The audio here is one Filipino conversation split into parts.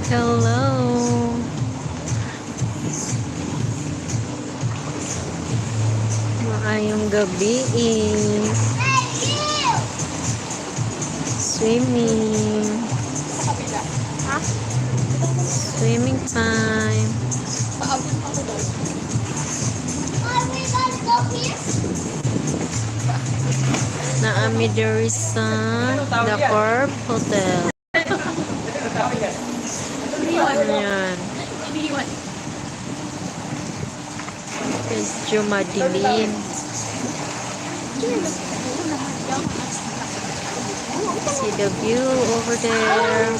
Hello. Maayong gabi Swimming. Swimming time. Naami diri sa The Corp Hotel. Ayan. Medyo madilim. See the view over there.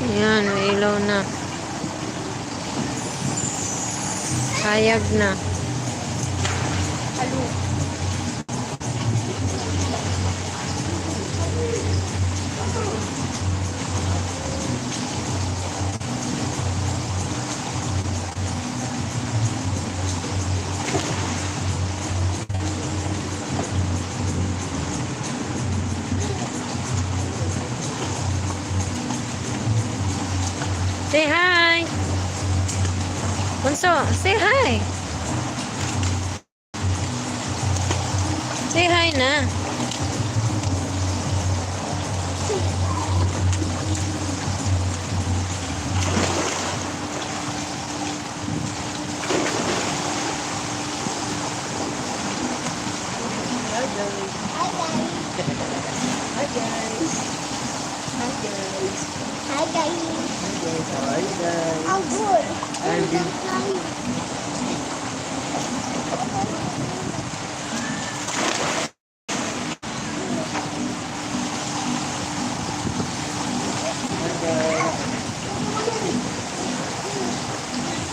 Ayan, may ilaw na. Hayag na. Say hi. Bunso, say hi. Say hi na. Hi guys. How are you guys? I'm good. I'm good.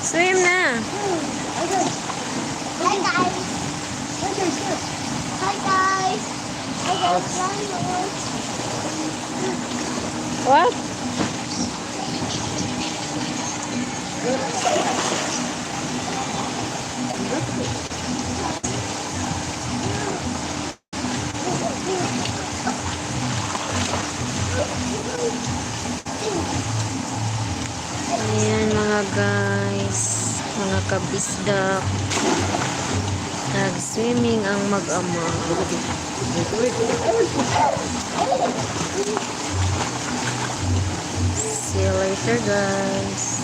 Swim na. Hi guys. Hi guys. Hi guys. Hi guys. What? guys, mga kabisdak. Nag-swimming ang mag-ama. See you later guys.